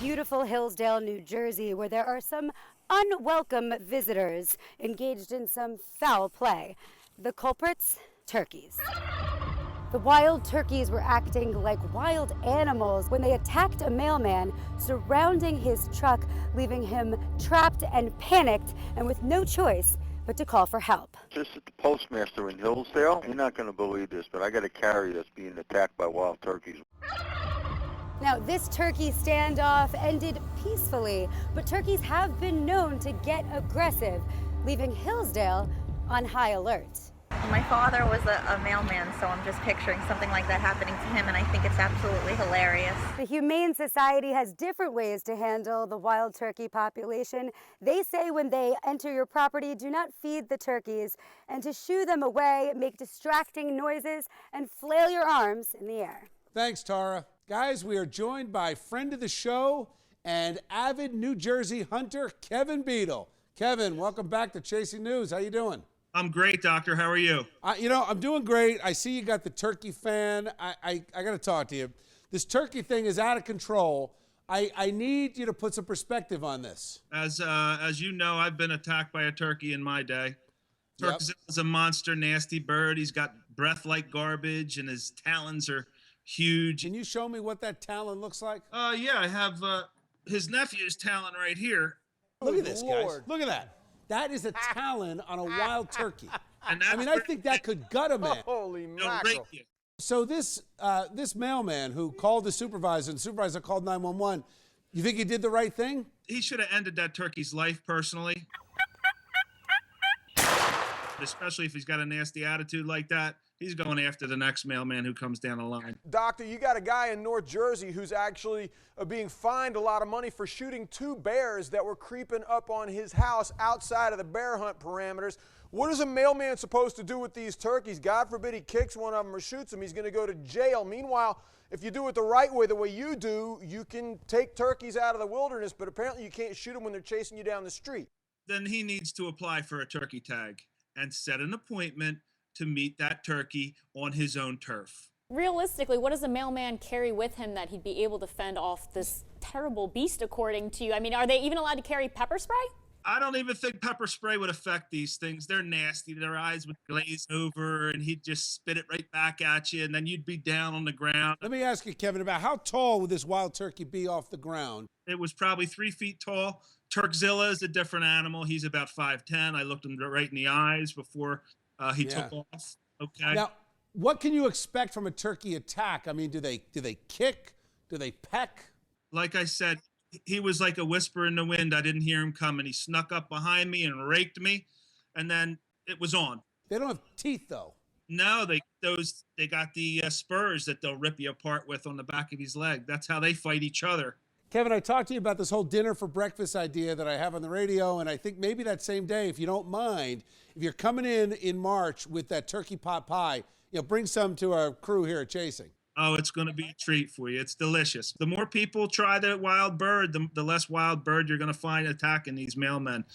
beautiful Hillsdale, New Jersey, where there are some unwelcome visitors engaged in some foul play. The culprits? Turkeys. The wild turkeys were acting like wild animals when they attacked a mailman, surrounding his truck, leaving him trapped and panicked and with no choice but to call for help. This is the postmaster in Hillsdale. You're not going to believe this, but I got a carrier that's being attacked by wild turkeys. Now, this turkey standoff ended peacefully, but turkeys have been known to get aggressive, leaving Hillsdale on high alert. My father was a mailman, so I'm just picturing something like that happening to him, and I think it's absolutely hilarious. The Humane Society has different ways to handle the wild turkey population. They say when they enter your property, do not feed the turkeys, and to shoo them away, make distracting noises and flail your arms in the air. Thanks, Tara. Guys, we are joined by friend of the show and avid New Jersey hunter, Kevin Beadle. Kevin, welcome back to Chasing News. How you doing? I'm great, Doctor. How are you? I'm doing great. I see you got the turkey fan. I got to talk to you. This turkey thing is out of control. I need you to put some perspective on this. As you know, I've been attacked by a turkey in my day. Turkey is a monster, nasty bird. He's got breath like garbage, and his talons are huge. Can you show me what that talon looks like? Yeah, I have his nephew's talon right here. Look at this, guys. Look at that. That is a talon on a wild turkey. And I think that could gut a man. Holy mackerel. So this mailman who called the supervisor, and the supervisor called 911, you think he did the right thing? He should have ended that turkey's life personally. Especially if he's got a nasty attitude like that. He's going after the next mailman who comes down the line. Doctor, you got a guy in North Jersey who's actually being fined a lot of money for shooting 2 bears that were creeping up on his house outside of the bear hunt parameters. What is a mailman supposed to do with these turkeys? God forbid he kicks one of them or shoots them. He's going to go to jail. Meanwhile, if you do it the right way, the way you do, you can take turkeys out of the wilderness, but apparently you can't shoot them when they're chasing you down the street. Then he needs to apply for a turkey tag and set an appointment to meet that turkey on his own turf. Realistically, what does a mailman carry with him that he'd be able to fend off this terrible beast, according to you? I mean, are they even allowed to carry pepper spray? I don't even think pepper spray would affect these things. They're nasty. Their eyes would glaze over, and he'd just spit it right back at you, and then you'd be down on the ground. Let me ask you, Kevin, about how tall would this wild turkey be off the ground? It was probably 3 feet tall. Turkzilla is a different animal. He's about 5'10". I looked him right in the eyes before he took off. Okay. Now, what can you expect from a turkey attack? I mean, do they kick? Do they peck? Like I said, he was like a whisper in the wind. I didn't hear him coming. He snuck up behind me and raked me, and then it was on. They don't have teeth, though. No, they got the spurs that they'll rip you apart with on the back of his leg. That's how they fight each other. Kevin, I talked to you about this whole dinner for breakfast idea that I have on the radio, and I think maybe that same day, if you don't mind, if you're coming in March with that turkey pot pie, bring some to our crew here at Chasing. Oh, it's going to be a treat for you. It's delicious. The more people try that wild bird, the less wild bird you're going to find attacking these mailmen.